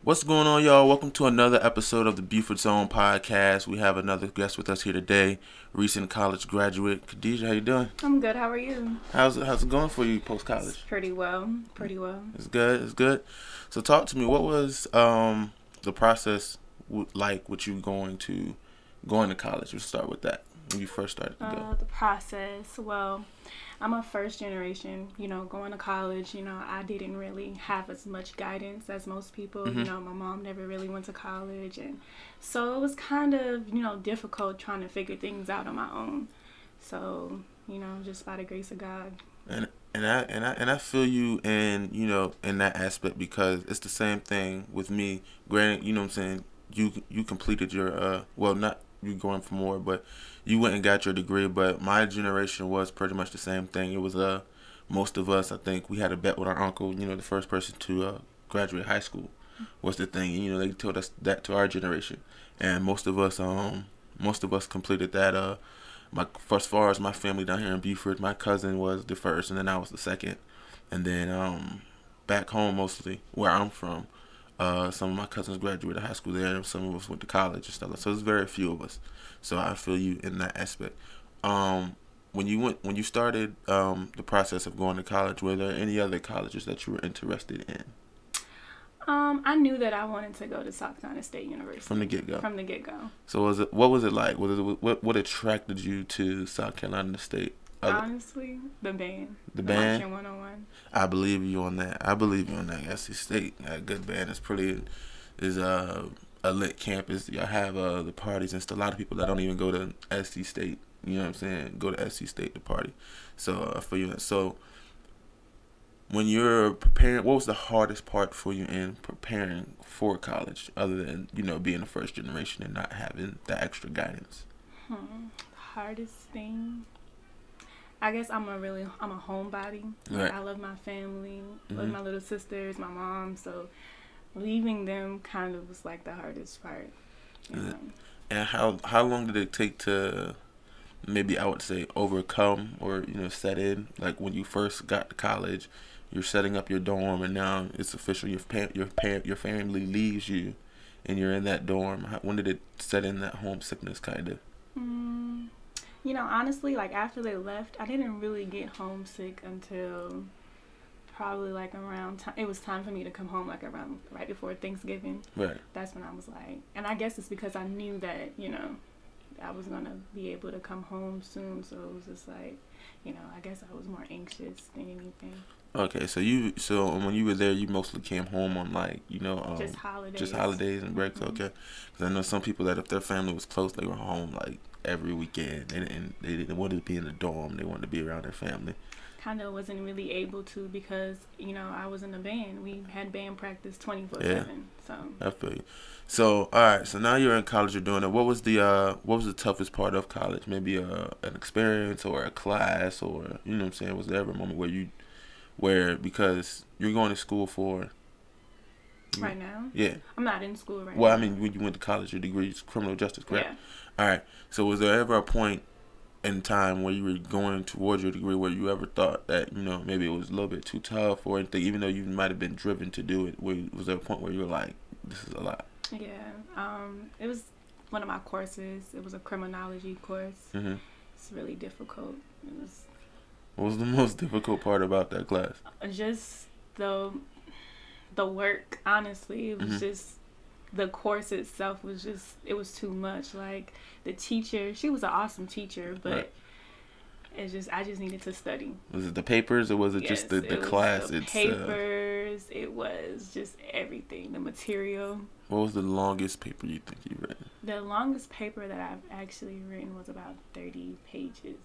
What's going on, y'all? Welcome to another episode of the Buford Zone podcast. We have another guest with us here today, recent college graduate Khadijah. How you doing? I'm good. How are you? How's it going for you post college? Pretty well. Pretty well. It's good. It's good. So talk to me. What was the process like with you going to college? We'll start with that. When you first started to go. The process. Well, I'm a first generation, going to college, I didn't really have as much guidance as most people. Mm-hmm. My mom never really went to college. And so it was kind of, difficult trying to figure things out on my own. So, just by the grace of God. And I feel you in in that aspect, because it's the same thing with me. Granted, you know what I'm saying, you completed your not you going for more, but you went and got your degree. But my generation was pretty much the same thing. It was most of us, I think, we had a bet with our uncle. The first person to graduate high school was the thing. They told us that to our generation, and most of us completed that. As far as my family down here in Beaufort, my cousin was the first, and then I was the second, and then back home, mostly where I'm from, some of my cousins graduated high school there, and some of us went to college and stuff. So there's very few of us. So I feel you in that aspect. When you started the process of going to college, were there any other colleges that you were interested in? I knew that I wanted to go to South Carolina State University From the get go. So what was it like? What attracted you to South Carolina State? Honestly, the band. The band? Marching 101. I believe you on that. SC State, a good band. Is a lit campus. Y'all have the parties and stuff. A lot of people that don't even go to SC State, you know what I'm saying, go to SC State to party. So for you, so when you're preparing, what was the hardest part for you in preparing for college, other than being the first generation and not having the extra guidance? Hardest thing, I guess I'm a homebody. Right. I love my family, love my little sisters, my mom. So leaving them kind of was like the hardest part. And how long did it take to, maybe I would say, overcome or set in? Like when you first got to college, you're setting up your dorm, and now it's official. Your family leaves you, and you're in that dorm. When did it set in, that homesickness kind of? Honestly, like after they left, I didn't really get homesick until probably like around time. It was time for me to come home, like around right before Thanksgiving. Right. That's when I was like, and I guess it's because I knew that I was gonna be able to come home soon. So it was just like, I guess I was more anxious than anything. Okay, so when you were there, you mostly came home on just holidays. Just holidays and breaks. Okay, because I know some people that if their family was close, they were home like every weekend. They didn't want to be in the dorm. They wanted to be around their family. Kind of wasn't really able to because I was in a band. We had band practice 24/7. So I feel you. So all right, so now you're in college. You're doing it. What was the toughest part of college? Maybe an experience or a class, or what I'm saying. Was there ever a moment where because you're going to school for right now? Yeah. I'm not in school right now. Well, I mean, when you went to college, your degree is criminal justice, correct? Yeah. All right. So was there ever a point in time where you were going towards your degree where you ever thought that, maybe it was a little bit too tough or anything, even though you might have been driven to do it? Was there a point where you were like, this is a lot? Yeah. It was one of my courses. It was a criminology course. Mm-hmm. It's really difficult. What was the most difficult part about that class? Just the work, honestly. It was just, the course itself was just, it was too much. Like, the teacher, she was an awesome teacher, but right. I just needed to study. Was it the papers, or was it just the class? The papers, it was just everything, the material. What was the longest paper you think you read? The longest paper that I've actually written was about 30 pages.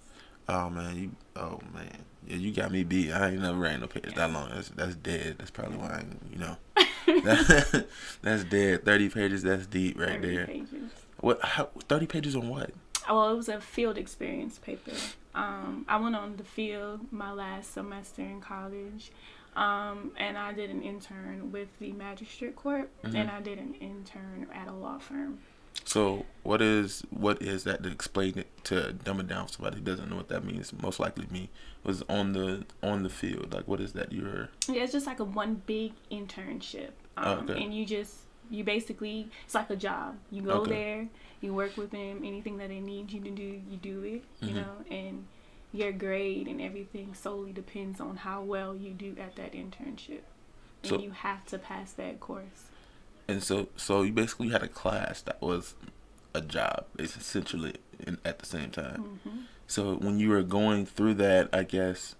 Oh man, yeah, you got me beat. I ain't never ran no papers that long. That's dead. That's probably why that's dead. 30 pages. That's deep right 30 there. Pages. 30 pages on what? Well, it was a field experience paper. I went on the field my last semester in college, and I did an intern with the magistrate court, and I did an intern at a law firm. So what is that, to explain it, to dumb it down for somebody who doesn't know what that means? Most likely me was on the field. Like, what is that? Yeah, it's just like one big internship. Okay. And you just you basically, it's like a job. You go Okay. there, you work with them. Anything that they need you to do, you do it. You know, and your grade and everything solely depends on how well you do at that internship, and So you have to pass that course. and so you basically had a class that was a job, essentially, at the same time. So when you were going through that, I guess,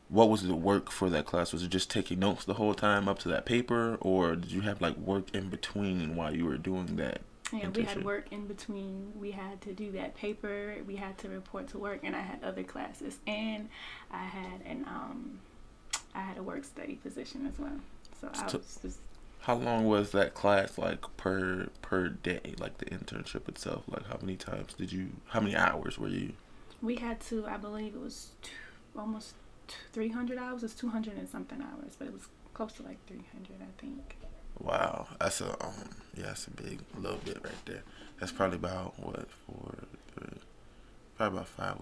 what was the work for that class? Was it just taking notes the whole time up to that paper, or did you have like work in between while you were doing that Yeah, internship? we had work in between. We had to do that paper. We had to report to work, and I had other classes, and I had I had a work study position as well. So I was just. How long was that class, like, per day, like the internship itself? Like, how many hours were you? We had to, I believe it was almost 300 hours. It's 200 and something hours, but it was close to like 300, I think. Wow, that's that's a big little bit right there. That's probably about probably about 5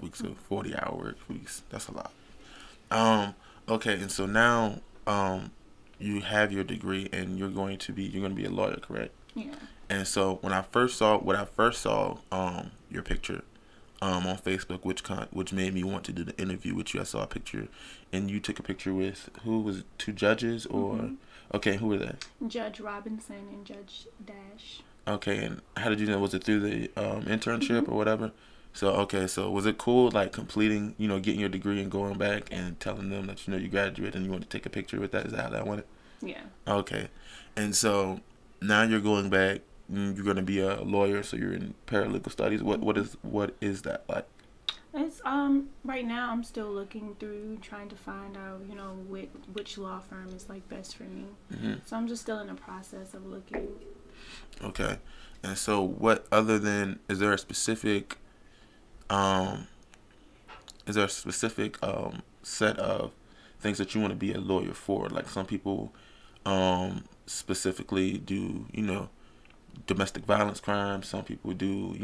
weeks of 40-hour work weeks. That's a lot. Okay, and so now you have your degree and you're going to be a lawyer, correct? Yeah. And so when I first saw your picture on Facebook, which made me want to do the interview with you. I saw a picture, and you took a picture with, who was it, two judges, or okay, who were they? Judge Robinson and Judge Dash. Okay, and how did you know? Was it through the internship or whatever? So okay, so was it cool, like completing, getting your degree and going back and telling them that you graduated and you want to take a picture with that? Is that how that went? Yeah. Okay, and so now you're going back. You're going to be a lawyer, so you're in paralegal studies. What is that like? It's right now I'm still looking through, trying to find out which law firm is like best for me. So I'm just still in the process of looking. Okay, and so what other than is there a specific set of things that you want to be a lawyer for? Like some people specifically do domestic violence crimes. Some people do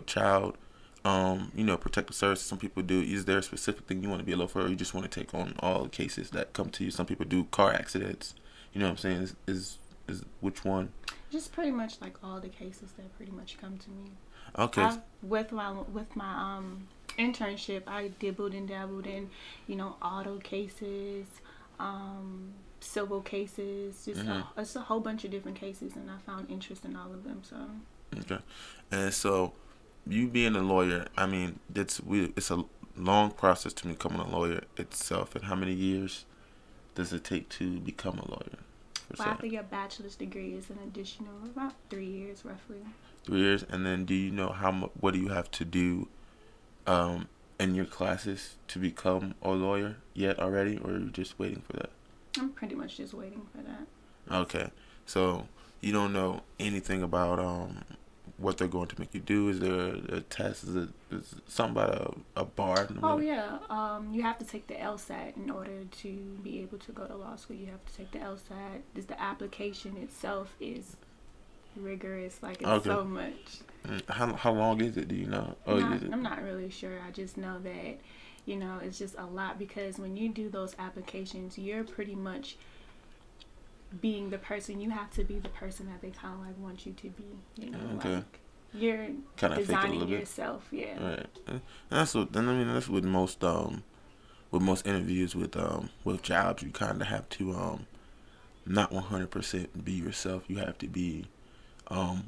child protective services. Some people do. Is there a specific thing you want to be a lawyer for, or you just want to take on all the cases that come to you? Some people do car accidents. You know what I'm saying? Is which one? Just pretty much like all the cases that pretty much come to me. Okay. With my internship, I dibbled and dabbled in auto cases, civil cases, just it's a whole bunch of different cases, and I found interest in all of them. So okay, and so you being a lawyer, I mean, it's a long process to becoming a lawyer itself. And how many years does it take to become a lawyer? Well, after your bachelor's degree is an additional about 3 years roughly. 3 years, and then do you know what do you have to do in your classes to become a lawyer yet already, or are you just waiting for that? I'm pretty much just waiting for that. Okay, so you don't know anything about what they're going to make you do. Is there a test? Is it something about a bar? Oh yeah, you have to take the LSAT in order to be able to go to law school. You have to take the LSAT. The application itself is rigorous. Like it's so much. How long is it? Do you know? I'm not really sure. I just know that it's just a lot, because when you do those applications, you're pretty much being the person. You have to be the person that they kind of like want you to be. Okay. Like you're kind of designing yourself. Yeah. Right. And that's with most interviews with jobs, you kind of have to not 100% be yourself. You have to be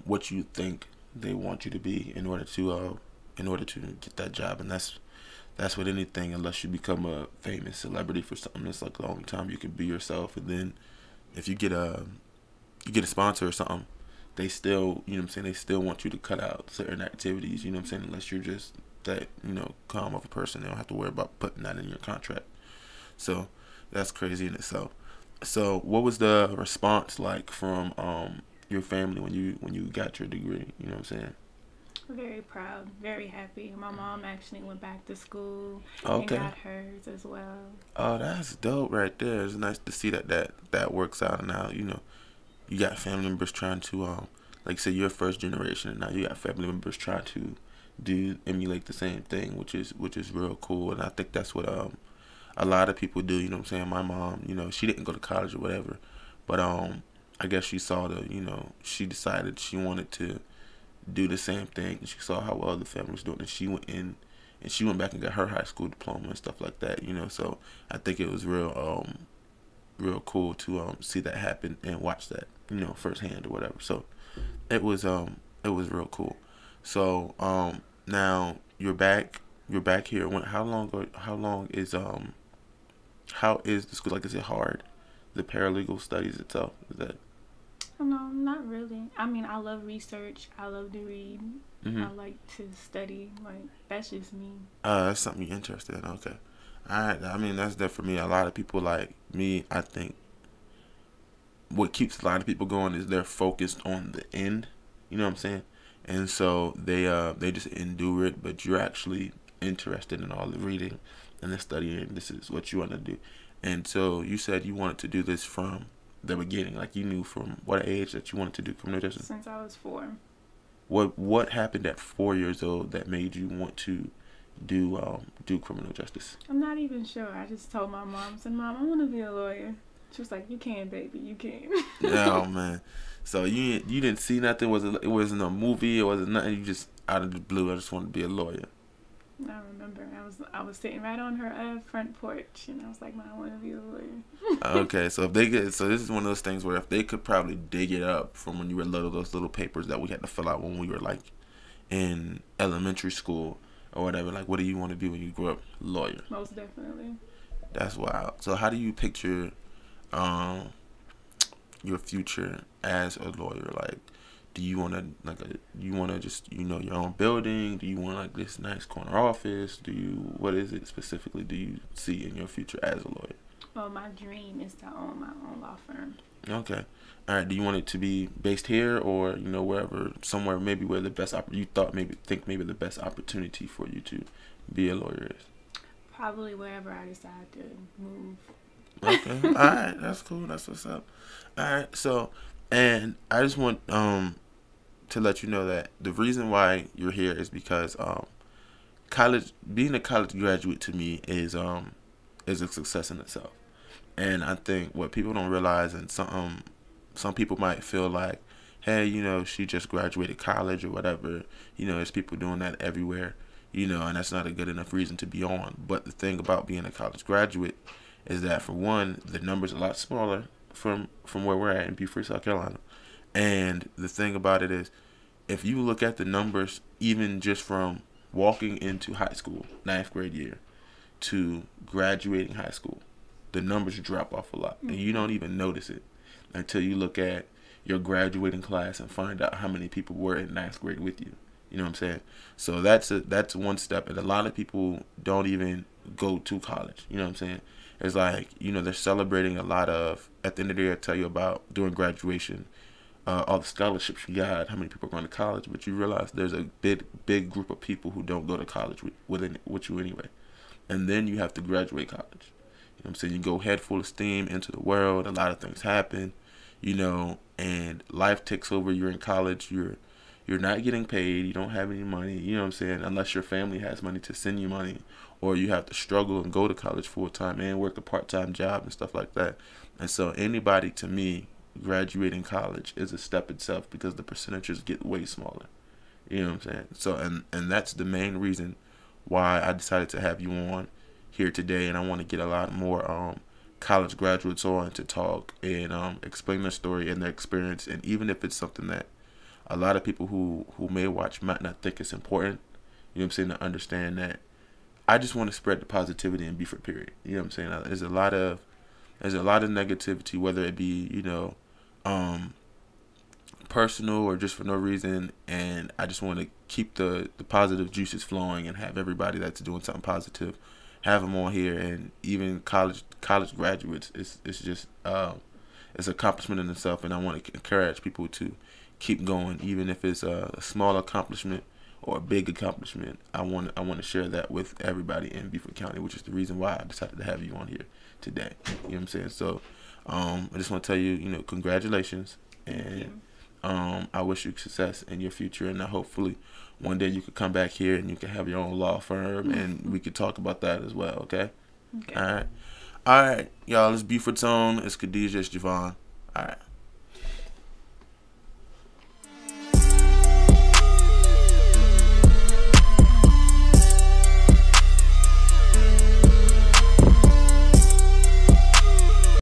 what you think they want you to be in order to get that job. And that's with anything, unless you become a famous celebrity for something. It's like the only time you can be yourself. And then if you get a sponsor or something, they still, they still want you to cut out certain activities, unless you're just that, calm of a person. They don't have to worry about putting that in your contract. So that's crazy in itself. So what was the response like from your family when you got your degree? You know what I'm saying? Very proud, very happy. My mom actually went back to school and got hers as well. Oh, that's dope right there. It's nice to see that works out. And now, you got family members trying to, like you said, you're first generation, and now you got family members trying to emulate the same thing, which is real cool. And I think that's what a lot of people do. You know what I'm saying? My mom, she didn't go to college or whatever, but I guess she saw she decided she wanted to do the same thing, and she saw how well the family was doing, and she went in, and she went back and got her high school diploma and stuff like that, So I think it was real cool to see that happen and watch that, firsthand or whatever. So it was real cool. So now you're back here. How is the school? Like, is it hard? The paralegal studies itself, is that? No, not really. I mean, I love research. I love to read. Mm-hmm. I like to study. Like, that's just me. That's something you're interested in. Okay. All right. I mean, that's that for me. A lot of people like me, I think what keeps a lot of people going is they're focused on the end. You know what I'm saying? And so they just endure it, but you're actually interested in all the reading and the studying. This is what you want to do. And so you said you wanted to do this from the beginning, like you knew from what age that you wanted to do criminal justice? Since I was 4. What happened at 4 years old that made you want to do criminal justice? I'm not even sure. I just told my mom, I said, Mom, I want to be a lawyer. She was like, you can, baby, you can. Oh man. So you didn't see nothing? It wasn't a movie? It wasn't nothing? You just out of the blue, I just wanted to be a lawyer? I remember I was sitting right on her front porch, and I was like, Mom, I want to be a lawyer. Okay, so this is one of those things where if they could probably dig it up from when you were little, those little papers that we had to fill out when we were like in elementary school or whatever, like what do you want to be when you grow up? Lawyer. Most definitely. That's wild. So how do you picture your future as a lawyer? Like, do you want to just your own building? Do you want like this nice corner office? What is it specifically do you see in your future as a lawyer? Well, my dream is to own my own law firm. Okay. All right. Do you want it to be based here or wherever, somewhere maybe where the best maybe the best opportunity for you to be a lawyer is? Probably wherever I decide to move. Okay. All right. That's cool. That's what's up. All right. So, and I just want to let you know that the reason why you're here is because being a college graduate to me is a success in itself. And I think what people don't realize, and some people might feel like, hey, she just graduated college or whatever. There's people doing that everywhere. And that's not a good enough reason to be on. But the thing about being a college graduate is that, for one, the number's a lot smaller from where we're at in Beaufort, South Carolina. And the thing about it is, if you look at the numbers, even just from walking into high school, 9th grade year, to graduating high school, the numbers drop off a lot. And you don't even notice it until you look at your graduating class and find out how many people were in 9th grade with you. You know what I'm saying? So that's one step. And a lot of people don't even go to college. You know what I'm saying? It's like, they're celebrating a lot of, at the end of the year, I tell you about during graduation, all the scholarships you got, how many people are going to college, but you realize there's a big group of people who don't go to college with you anyway. And then you have to graduate college. You know what I'm saying? You go head full of steam into the world, a lot of things happen, and life takes over. You're in college, you're not getting paid, you don't have any money, you know what I'm saying, unless your family has money to send you money, or you have to struggle and go to college full-time and work a part-time job and stuff like that. And so anybody, to me, graduating college is a step itself because the percentages get way smaller. You know what I'm saying? So, and that's the main reason why I decided to have you on here today, and I want to get a lot more college graduates on to talk and explain their story and their experience, and even if it's something that a lot of people who may watch might not think it's important, you know what I'm saying, to understand that I just want to spread the positivity in Beaufort, period. You know what I'm saying? There's a lot of negativity, whether it be, personal or just for no reason, and I just want to keep the positive juices flowing and have everybody that's doing something positive, have them on here. And even college graduates, it's just it's an accomplishment in itself, and I want to encourage people to keep going, even if it's a small accomplishment or a big accomplishment. I want to share that with everybody in Beaufort County, which is the reason why I decided to have you on here today. You know what I'm saying? So I just want to tell you, congratulations, and I wish you success in your future, and hopefully one day you could come back here and you can have your own law firm, and we could talk about that as well. Okay. All right, y'all. It's Beaufort's own. It's Khadijah. It's Javon. All right.